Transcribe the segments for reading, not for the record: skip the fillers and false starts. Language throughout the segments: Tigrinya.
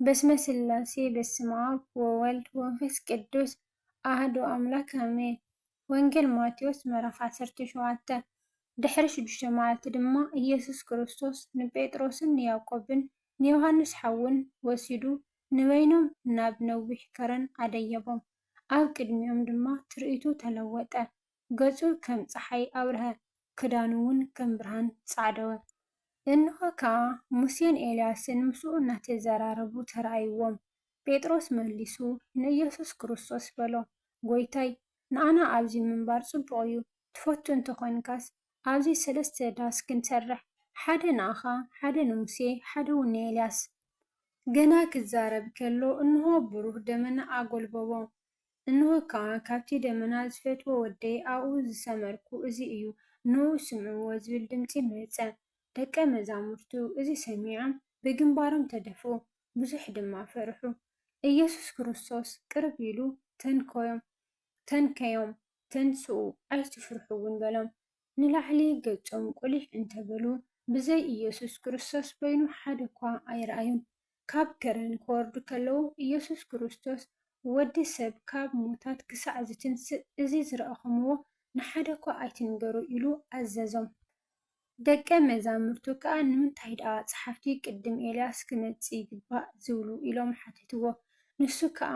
በስመ ስላሴ በስመ አብ ወወልድ ወመንፈስ ቅዱስ አሐዱ አምላክ አሜን። ወንጌል ማቴዎስ ምዕራፍ 17 ድሕሪ 6 መዓልቲ ድማ ኢየሱስ ክርስቶስ ንጴጥሮስን ንያዕቆብን ንዮሃንስ ሓውን ወሲዱ ንበይኖም ናብ ነዊሕ ከረን ኣደየቦም። ኣብ ቅድሚኦም ድማ ትርኢቱ ተለወጠ። ገጹ ከም ፀሓይ ኣብርሀ፣ ክዳኑ እውን ከም ብርሃን ጻዕደወ። እንሆ ከዓ ሙሴን ኤልያስን ምስኡ እናተዘራረቡ ተራእይዎም። ጴጥሮስ መሊሱ ንኢየሱስ ክርስቶስ በሎ፣ ጎይታይ ንኣና ኣብዚ ምንባር ጽቡቕ እዩ። ትፈቱ እንተኾንካስ ኣብዚ 3 ዳስ ክንሰርሕ፣ ሓደ ንኣኻ፣ ሓደ ንሙሴ፣ ሓደ እውን ንኤልያስ። ገና ክዛረብ ከሎ እንሆ ብሩህ ደመና ኣጎልበቦ። እንሆ ከዓ ካብቲ ደመና ዝፈትዎ ወደይ ኣብኡ ዝሰመርኩ እዚ እዩ፣ ንዑ ስምዕዎ ዝብል ድምፂ መጸ። ደቀ መዛሙርቱ እዚ ሰሚዖም ብግንባሮም ተደፍኡ፣ ብዙሕ ድማ ፈርሑ። ኢየሱስ ክርስቶስ ቅርብ ኢሉ ተንከዮም ተንስኡ ኣይትፍርሑ እውን በሎም። ንላዕሊ ገጾም ቁሊሕ እንተበሉ ብዘይ ኢየሱስ ክርስቶስ በይኑ ሓደ እኳ ኣይረኣዩን። ካብ ከረን ክወርዱ ከለዉ ኢየሱስ ክርስቶስ ወዲ ሰብ ካብ ሞታት ክሳዕ ዝትንስእ እዚ ዝረኣኹምዎ ንሓደ እኳ ኣይትንገሩ ኢሉ ኣዘዞም። ደቀ መዛሙርቱ ከዓ ንምንታይ ደኣ ጸሓፍቲ ቅድም ኤልያስ ክመጽእ ይግባእ ዝብሉ ኢሎም ሓቲትዎ። ንሱ ከዓ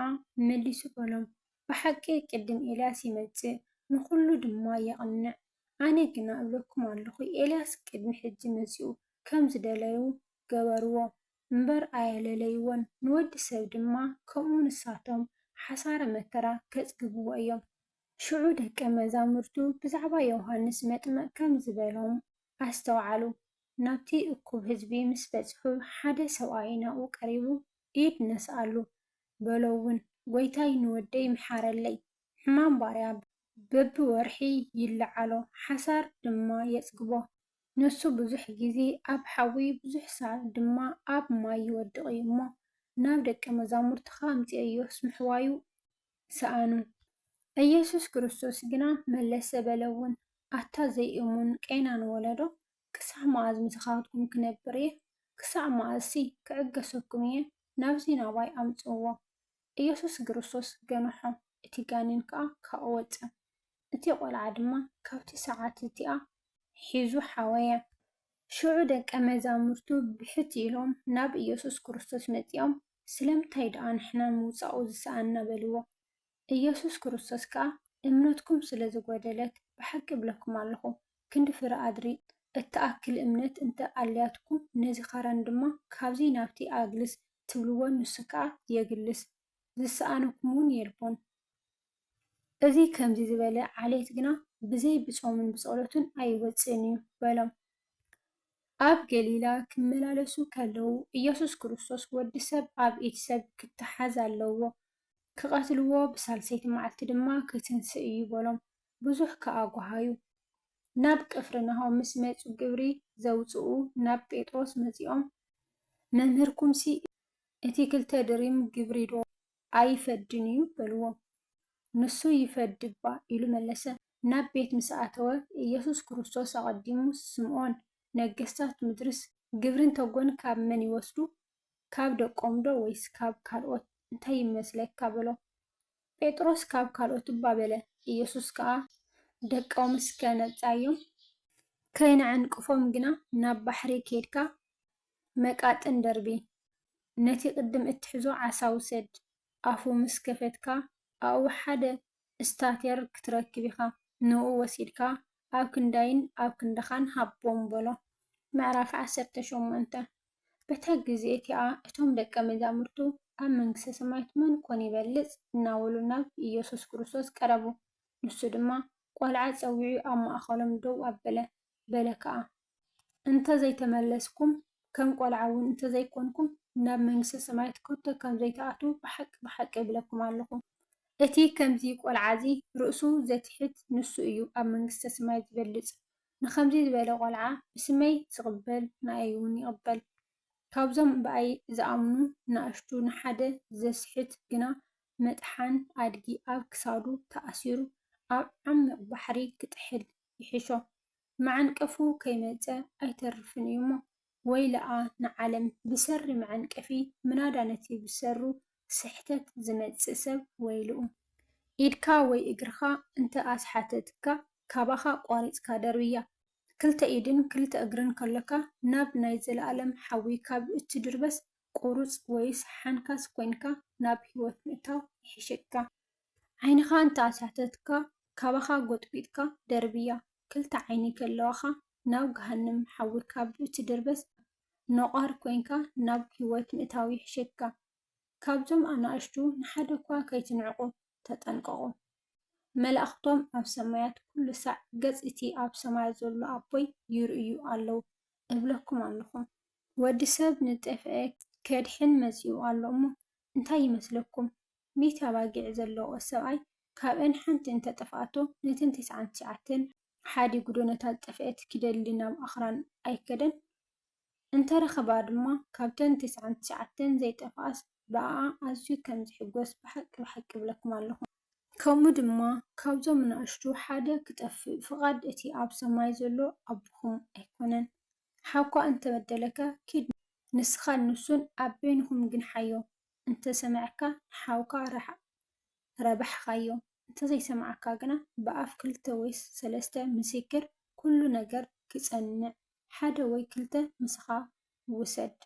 መሊሱ በሎም፣ ብሓቂ ቅድም ኤልያስ ይመጽእ፣ ንኹሉ ድማ የቕንዕ። ኣነ ግና እብለኩም ኣለኹ ኤልያስ ቅድሚ ሕጂ መጺኡ ከም ዝደለዩ ገበርዎ እምበር ኣየለለይዎን። ንወዲ ሰብ ድማ ከምኡ ንሳቶም ሓሳረ መከራ ከጽግብዎ እዮም። ሽዑ ደቀ መዛሙርቱ ብዛዕባ ዮሃንስ መጥምቕ ከም ዝበሎም ኣስተውዓሉ። ናብቲ እኩብ ህዝቢ ምስ በጽሑ ሓደ ሰብኣይ ናብኡ ቀሪቡ ኢድ ነስኣሉ በሎውን፣ ጎይታይ ንወደይ ምሓረለይ፣ ሕማም ባርያ በብወርሒ ይለዓሎ፣ ሓሳር ድማ የጽግቦ። ንሱ ብዙሕ ግዜ ኣብ ሓዊ ብዙሕ ሰዓት ድማ ኣብ ማይ ይወድቕ እዩ እሞ ናብ ደቀ መዛሙርትኻ ኣምፂአዮ ምሕዋዩ ሰኣኑ። ኢየሱስ ክርስቶስ ግና መለሰ በለውን፣ ኣታ ዘይእሙን ቄናን ወለዶ፣ ክሳዕ መዓዝ ምስኻትኩም ክነብር እየ? ክሳዕ መዓዝሲ ክዕገሰኩም እየ? ናብዚ ናባይ ኣምጽእዎ። ኢየሱስ ክርስቶስ ገንሖ፣ እቲ ጋኔን ከዓ ካብኡ ወፀ። እቲ ቆልዓ ድማ ካብቲ ሰዓት እቲኣ ሒዙ ሓወየ። ሽዑ ደቀ መዛሙርቱ ብሕት ኢሎም ናብ ኢየሱስ ክርስቶስ መጺኦም ስለምንታይ ደኣ ንሕና ምውፃኡ ዝሰኣና በልዎ። ኢየሱስ ክርስቶስ ከዓ እምነትኩም ስለ ዝጐደለት ብሓቂ እብለኩም ኣለኹ ክንዲ ፍረ ኣድሪ እተኣክል እምነት እንተ ኣልያትኩም ነዚ ኸረን ድማ ካብዚ ናብቲ ኣግልስ ትብልዎ ንሱ ከዓ የግልስ፣ ዝሰኣነኩም እውን የልቦን። እዚ ከምዚ ዝበለ ዓሌት ግና ብዘይ ብጾምን ብጸሎትን ኣይወፅእን እዩ በሎም። ኣብ ገሊላ ክመላለሱ ከለዉ ኢየሱስ ክርስቶስ ወዲ ሰብ ኣብ ኢድ ሰብ ክተሓዝ ኣለዎ፣ ክቐትልዎ ብሳልሰይቲ መዓልቲ ድማ ክትንስእ እዩ በሎም። ብዙሕ ከዓ ጓሃዩ። ናብ ቅፍርናሆም ምስ መጹ ግብሪ ዘውፅኡ ናብ ጴጥሮስ መጺኦም፣ መምህርኩምሲ እቲ 2 ድሪም ግብሪ ዶ ኣይፈድን እዩ በልዎ። ንሱ ይፈድ እባ ኢሉ መለሰ። ናብ ቤት ምስ ኣተወ ኢየሱስ ክርስቶስ ኣቐዲሙ ስምዖን ነገስታት ምድርስ ግብሪ እንተጎን ካብ መን ይወስዱ? ካብ ደቆም ዶ ወይስ ካብ ካልኦት እንታይ ይመስለካ በሎ። ጴጥሮስ ካብ ካልኦት እባ በለ። ኢየሱስ ከዓ ደቆምስ ከነጻዮም ከይንዕንቅፎም ግና ናብ ባሕሪ ከይድካ መቃጥን ደርቢ፣ ነቲ ቅድም እትሕዞ ዓሳ ውሰድ፣ ኣፉ ምስ ከፈትካ ኣብኡ ሓደ እስታቴር ክትረክብ ኢኻ፣ ንኡ ወሲድካ ኣብ ክንዳይን ኣብ ክንደኻን ሃቦም በሎ። ምዕራፍ 18 በታ ግዜ እቲኣ እቶም ደቀ መዛሙርቱ ኣብ መንግስተ ሰማያት መን ኮን ይበልጽ እናበሉ ናብ ኢየሱስ ክርስቶስ ቀረቡ። ንሱ ድማ ቆልዓ ፀዊዑ ኣብ ማእኸሎም ደው ኣበለ። በለ ከዓ እንተዘይተመለስኩም ከም ቆልዓ እውን እንተዘይኮንኩም ናብ መንግስተ ሰማያት ከቶ ከም ዘይተኣትዉ ብሓቂ ብሓቂ ይብለኩም ኣለኹ። እቲ ከምዚ ቆልዓዚ ርእሱ ዘትሕት ንሱ እዩ ኣብ መንግስተ ሰማይ ዝበልጽ። ንከምዚ ዝበለ ቆልዓ ብስመይ ዝቕበል ንኣይ እውን ይቕበል። ካብዞም ብኣይ ዝኣምኑ ንኣሽቱ ንሓደ ዘስሕት ግና መጥሓን ኣድጊ ኣብ ክሳዱ ተኣሲሩ ኣብ ዓሚቕ ባሕሪ ክጥሕል ይሕሾ። ማዓንቀፉ ከይመፀ ኣይተርፍን እዩ እሞ ወይ ለኣ ንዓለም ብሰሪ መዐንቀፊ ምናዳነቲ ብሰሩ ስሕተት ዝመጽእ ሰብ ወይልኡ። ኢድካ ወይ እግርኻ እንተ ኣስሓተትካ ካባኻ ቋሪፅካ ደርብያ። ክልተ ኢድን ክልተ እግርን ከለካ ናብ ናይ ዘለኣለም ሓዊ ካብ እትድርበስ ቁሩፅ ወይስ ሓንካስ ኮይንካ ናብ ሂወት ምእታው ይሕሸካ። ዓይንኻ እንተ ኣስሓተትካ ካባኻ ጎጥቢጥካ ደርብያ። ክልተ ዓይኒ ከለዋኻ ናብ ገሃነም ሓዊ ካብ እትድርበስ ነቋር ኮይንካ ናብ ሂወት ምእታው ይሕሸካ። ካብዞም ኣናእሽቱ ንሓደ እኳ ከይትንዕቁ ተጠንቀቁ። መላእኽቶም ኣብ ሰማያት ኩሉ ሳዕ ገጽ እቲ ኣብ ሰማይ ዘሎ ኣቦይ ይርእዩ ኣለዉ እብለኩም ኣለኹ። ወዲ ሰብ ንጠፍአ ከድሕን መጺኡ ኣሎ እሞ እንታይ ይመስለኩም? 100 ኣባጊዕ ዘለዎ ሰብኣይ ካብአን ሓንቲ እንተጠፍኣቶ ነተን 99 ሓዲጉ ነታ ዝጠፍአት ክደሊ ናብ ኣኽራን ኣይከደን? እንተረኸባ ድማ ካብተን 99 ዘይጠፍኣስ ብኣኣ ኣዝዩ ከም ዝሕጎስ ብሓቂ እብለኩም ኣለኹ። ከምኡ ድማ ካብዞም ንኣሽቱ ሓደ ክጠፍእ ፍቓድ እቲ ኣብ ሰማይ ዘሎ ኣቦኹም ኣይኮነን። ሓኳ እንተበደለካ ኪድ ንስኻ ንሱን ኣብ በይንኹም ግን ሓዮ። እንተሰሚዕካ ንሓውካ ረባሕኻዮ፣ እንተዘይሰማዕካ ግና ብኣፍ 2 ወይ 3 ምስክር ኩሉ ነገር ክጸንዕ 1 ወይ 2 ምስኻ ውሰድ።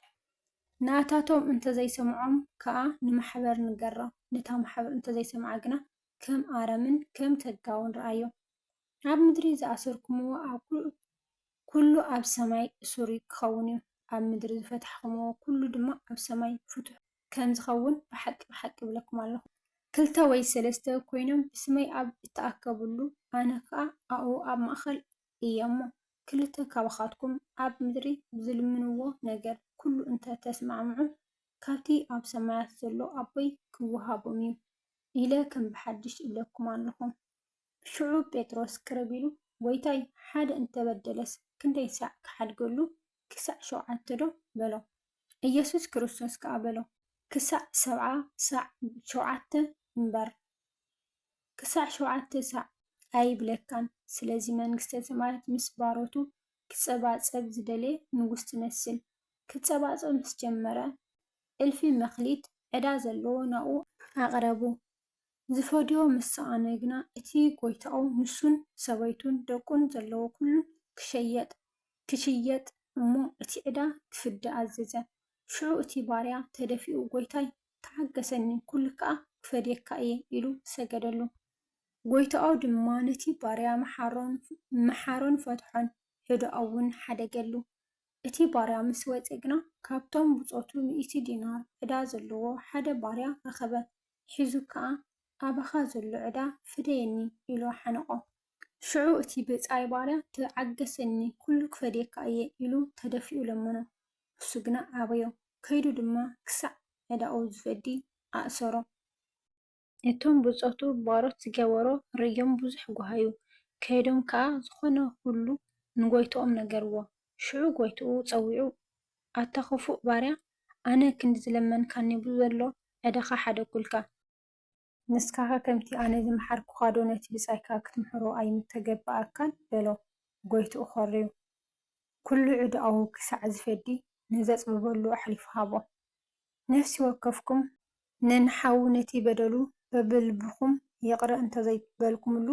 ንኣታቶም እንተዘይሰምዖም ከዓ ንማሕበር ንገራ። ነታ ማሕበር እንተዘይሰምዓ ግና ከም ኣረምን ከም ተጋውን ረኣዮ። ኣብ ምድሪ ዝኣሰርኩምዎ ኩሉ ኣብ ሰማይ እሱር ክኸውን እዩ። ኣብ ምድሪ ዝፈታሕኩምዎ ኩሉ ድማ ኣብ ሰማይ ፍቱሕ ከም ዝኸውን ብሓቂ እብለኩም ኣለኹ። 2 ወይ 3 ኮይኖም ብስመይ ኣብ እተኣከብሉ ኣነ ከዓ ኣብኡ ኣብ ማእኸል እየ እሞ 2 ካባኻትኩም ኣብ ምድሪ ዝልምንዎ ነገር ኩሉ እንተተስማዕምዑ ካብቲ ኣብ ሰማያት ዘሎ ኣቦይ ክወሃቦም እዩ ኢለ ከም ብሓድሽ እብለኩም ኣለኹ። ሽዑ ጴጥሮስ ክረብ ኢሉ ጎይታይ ሓደ እንተበደለስ ክንደይ ሳዕ ክሓድገሉ? ክሳዕ 7 ዶ በሎ። ኢየሱስ ክርስቶስ ከዓ በሎ ክሳዕ 70 ሳዕ 7 እምበር ክሳዕ 7 ሳዕ ኣይብለካን። ስለዚ መንግስተ ሰማያት ምስ ባሮቱ ክፀባፀብ ዝደለየ ንጉስ ትመስል። ክፀባፀብ ምስ ጀመረ እልፊ መክሊት ዕዳ ዘለዎ ናብኡ ኣቕረቡ። ዝፈድዮ ምስ ሰኣነ ግና እቲ ጎይትኡ ንሱን ሰበይቱን ደቁን ዘለዎ ኩሉ ክሽየጥ እሞ እቲ ዕዳ ክፍዳእ ኣዘዘ። ሽዑ እቲ ባርያ ተደፊኡ ጎይታይ ተሓገሰኒ ኩሉ ከዓ ክፈድየካ እየ ኢሉ ሰገደሉ። ጎይትኡ ድማ ነቲ ባርያ መሓሮን ፈትሖን ሕድኦ እውን ሓደገሉ። እቲ ባርያ ምስ ወፀ ግና ካብቶም ብፆቱ 100 ዲናር ዕዳ ዘለዎ ሓደ ባርያ ረኸበ። ሒዙ ከዓ ኣባኻ ዘሎ ዕዳ ፍደየኒ ኢሉ ሓነቆ። ሽዑ እቲ ብፃይ ባርያ ተዓገሰኒ ኩሉ ክፈድየካ እየ ኢሉ ተደፊኡ ለመኖ። እሱ ግና ኣበዮ። ከይዱ ድማ ክሳዕ ዕዳኡ ዝፈዲ ኣእሰሮ። እቶም ብፆቱ ባሮት ዝገበሮ ርእዮም ብዙሕ ጓሃዩ። ከይዶም ከዓ ዝኾነ ኩሉ ንጎይትኦም ነገርዎ። ሽዑ ጎይትኡ ፀዊዑ ኣታ ክፉእ ባርያ ኣነ ክንዲ ዝለመንካኒ ብዘሎ ዕዳኻ ሓደጉልካ። ንስካኸ ከምቲ ኣነ ዝመሓርኩኻ ዶ ነቲ ብፃይካ ክትምሕሮ ኣይምተገባእካን በሎ። ጎይትኡ ኸርዩ ኩሉ ዕዳኡ ክሳዕ ዝፈዲ ንዘፅብበሉ ኣሕሊፉ ሃቦ። ነፍሲ ወከፍኩም ነንሓዊ ነቲ በደሉ በብልብኹም ይቕረ እንተዘይበልኩምሉ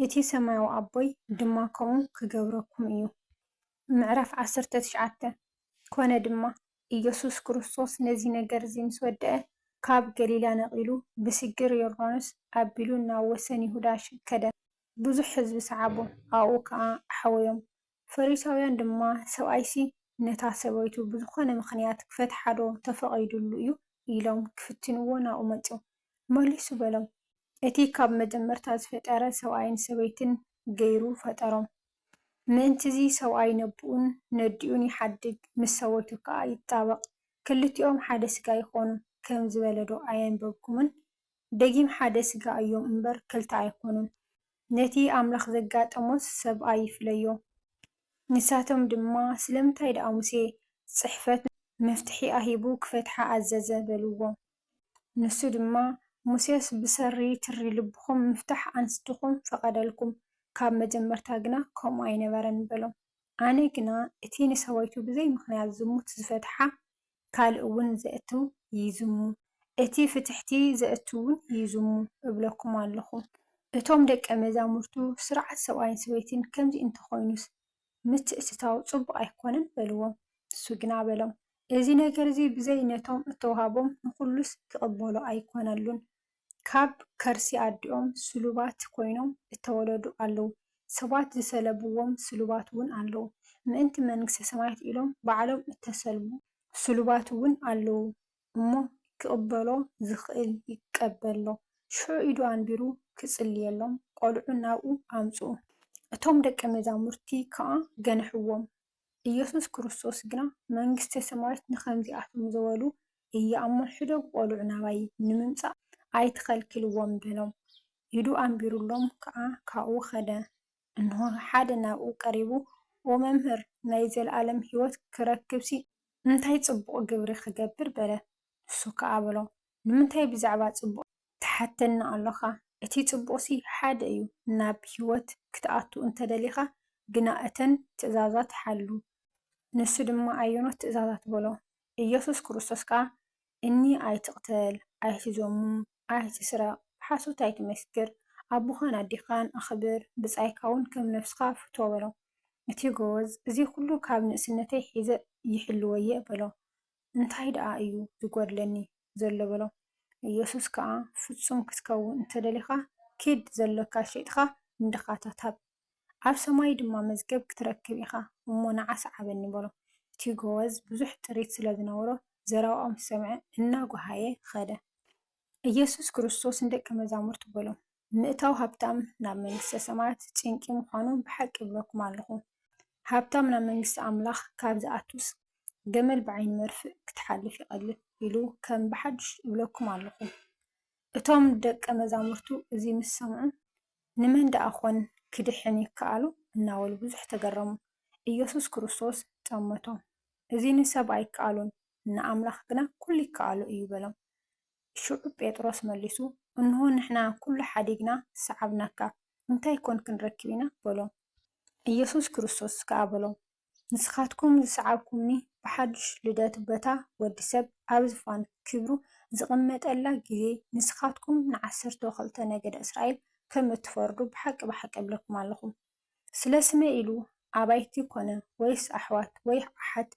እቲ ሰማያዊ ኣቦይ ድማ ከምኡ ክገብረኩም እዩ። ምዕራፍ 19 ኮነ ድማ ኢየሱስ ክርስቶስ ነዚ ነገር እዚ ምስ ወድአ ካብ ገሊላ ነቂሉ ብስግር ዮርዳኖስ ኣቢሉ ናብ ወሰን ይሁዳ ከደ። ብዙሕ ህዝቢ ሰዓቦ፣ ኣብኡ ከዓ ኣሕወዮም። ፈሪሳውያን ድማ ሰብኣይሲ ነታ ሰበይቱ ብዝኾነ ምክንያት ክፈትሓ ዶ ተፈቒዱሉ እዩ ኢሎም ክፍትንዎ ናብኡ መፁ። መሊሱ በሎም እቲ ካብ መጀመርታ ዝፈጠረ ሰብኣይን ሰበይትን ገይሩ ፈጠሮም። ምእንትዚ ሰብኣይ ነቡኡን ነዲኡን ይሓድግ ምስ ሰበይቱ ከዓ ይጣበቕ፣ ክልቲኦም ሓደ ስጋ ይኾኑ ከም ዝበለ ዶ ኣየንበብኩምን? ደጊም ሓደ ስጋ እዮም እምበር ክልተ ኣይኮኑን። ነቲ ኣምላኽ ዘጋጠሞስ ሰብ ኣይፍለዮ። ንሳቶም ድማ ስለምንታይ ደኣ ሙሴ ፅሕፈት መፍትሒ ኣሂቡ ክፈትሓ ኣዘዘ በልዎ። ንሱ ድማ ሙሴስ ብሰሪ ትሪ ልብኹም ምፍታሕ ኣንስትኹም ፈቐደልኩም፣ ካብ መጀመርታ ግና ከምኡ ኣይነበረን በሎም። ኣነ ግና እቲ ንሰበይቱ ብዘይ ምክንያት ዝሙት ዝፈትሓ ካልእ እውን ዘእቱ ይዝሙ፣ እቲ ፍትሕቲ ዘእቱ እውን ይዝሙ እብለኩም ኣለኹ። እቶም ደቀ መዛሙርቱ ስርዓት ሰብኣይን ሰበይትን ከምዚ እንተኮይኑስ ምትእትታው ፅቡቅ ኣይኮነን በልዎም። እሱ ግና በሎም እዚ ነገር እዚ ብዘይ ነቶም እተውሃቦም ንኩሉስ ክቅበሎ ኣይኮነሉን። ካብ ከርሲ ኣዲኦም ስሉባት ኮይኖም እተወለዱ ኣለው። ሰባት ዝሰለብዎም ስሉባት እውን ኣለው። ምእንቲ መንግስቲ ሰማያት ኢሎም ባዕሎም እተሰልቡ ስሉባት እውን ኣለው እሞ ክቅበሎ ዝኽእል ይቀበሎ። ሽዑ ኢዱ ኣንቢሩ ክጽልየሎም ቆልዑ ናብኡ ኣምጽኡ። እቶም ደቀ መዛሙርቲ ከዓ ገንሕዎም። ኢየሱስ ክርስቶስ ግና መንግስቲ ሰማያት ንከምዚኣቶም ዝበሉ እያ እሞ ሕደግ ቆልዑ ናባይ ንምምጻእ ኣይትኸልክልዎም በሎም። ኢዱ ኣንቢሩሎም ከዓ ካብኡ ኸደ። እንሆ ሓደ ናብኡ ቀሪቡ ኦ መምህር ናይ ዘለኣለም ህይወት ክረክብሲ እንታይ ጽቡቕ ግብሪ ክገብር በለ። እሱ ከዓ በሎ ንምንታይ ብዛዕባ ጽቡቕ ትሓተና ኣለኻ? እቲ ጽቡቕሲ ሓደ እዩ። ናብ ህይወት ክትኣቱ እንተደሊኻ ግና እተን ትእዛዛት ሓሉ። ንሱ ድማ ኣየኖት ትእዛዛት በሎ? ኢየሱስ ክርስቶስ ከዓ እኒ ኣይትቕተል፣ ኣይትዘሙ፣ ኣይትስረቕ፣ ብሓሶት ኣይትመስክር፣ ኣቦኻን ኣዴኻን ኣኽብር፣ ብጻይካ እውን ከም ነፍስኻ ፍቶ በሎ። እቲ ጎበዝ እዚ ኩሉ ካብ ንእስነተይ ሒዘ ይሕልወየ በሎ። እንታይ ደኣ እዩ ዝጎድለኒ ዘሎ በሎ። ኢየሱስ ከዓ ፍጹም ክትከውን እንተደሊኻ ኪድ ዘለካ ሸይጥኻ ንድኻታታብ ኣብ ሰማይ ድማ መዝገብ ክትረክብ ኢኻ እሞ ንዓስ ዓበኒ በሎ። እቲ ጎበዝ ብዙሕ ጥሪት ስለ ዝነበሮ ዘረብኦም ሰምዐ እናጓሃየ ኸደ። ኢየሱስ ክርስቶስ ንደቀ መዛሙርቱ በሎ ምእታው ሃብታም ናብ መንግስተ ሰማያት ጭንቂ ምዃኑ ብሓቂ ይብለኩም ኣለኹ። ሃብታም ናብ መንግስቲ ኣምላኽ ካብ ዝኣቱስ ገመል ብዓይኒ መርፍእ ክትሓልፍ ይቐልል ኢሉ ከም ብሓድሽ ይብለኩም ኣለኹ። እቶም ደቀ መዛሙርቱ እዚ ምስ ሰምዑ ንመን ደኣ ኮን ክድሕን ይከኣሉ እናበሉ ብዙሕ ተገረሙ። ኢየሱስ ክርስቶስ ጠመቶም እዚ ንሰብ ኣይከኣሉን ንኣምላኽ ግና ኩሉ ይከኣሉ እዩ በሎም። ሽዑ ጴጥሮስ መሊሱ እንሆ ንሕና ኩሉ ሓዲግና ሰዓብናካ እንታይ ኮን ክንረክብ ኢና በሎም። ኢየሱስ ክርስቶስ ከዓ በሎም ንስኻትኩም ዝሰዓብኩምኒ ብሓድሽ ልደት በታ ወዲ ሰብ ኣብ ዝፋን ክብሩ ዝቕመጠላ ግዜ ንስኻትኩም ን12 ነገደ እስራኤል ከም እትፈርዱ ብሓቂ ብሓቂ እብለኩም ኣለኹ። ስለ ስመ ኢሉ ኣባይቲ ኮነ ወይስ ኣሕዋት ወይ ኣሓት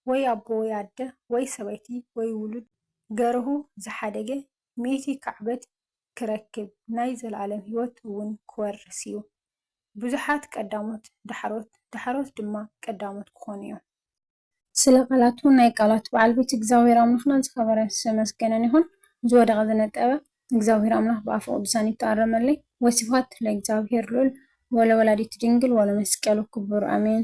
ወይ ኣቦ ወይ ኣደ ወይ ሰበይቲ ወይ ውሉድ ገርሁ ዝሓደገ 100 ካዕበት ክረክብ ናይ ዘለኣለም ህይወት እውን ክወርስ እዩ። ብዙሓት ቀዳሞት ዳሕሮት ዳሕሮት ድማ ቀዳሞት ክኾኑ እዮም። ስለ ቃላቱ ናይ ቃላት በዓል ቤት እግዚአብሔር ኣምላኽና ዝኸበረ ዝተመስገነን ይሁን። ዝወደቐ ዝነጠበ እግዚአብሔር ኣምላኽ ብኣፈ ቅዱሳን ይተኣረመለይ። ወሲፋት ለእግዚአብሔር ልዑል ወለወላዲት ድንግል ወለመስቀሉ ክቡር ኣሜን።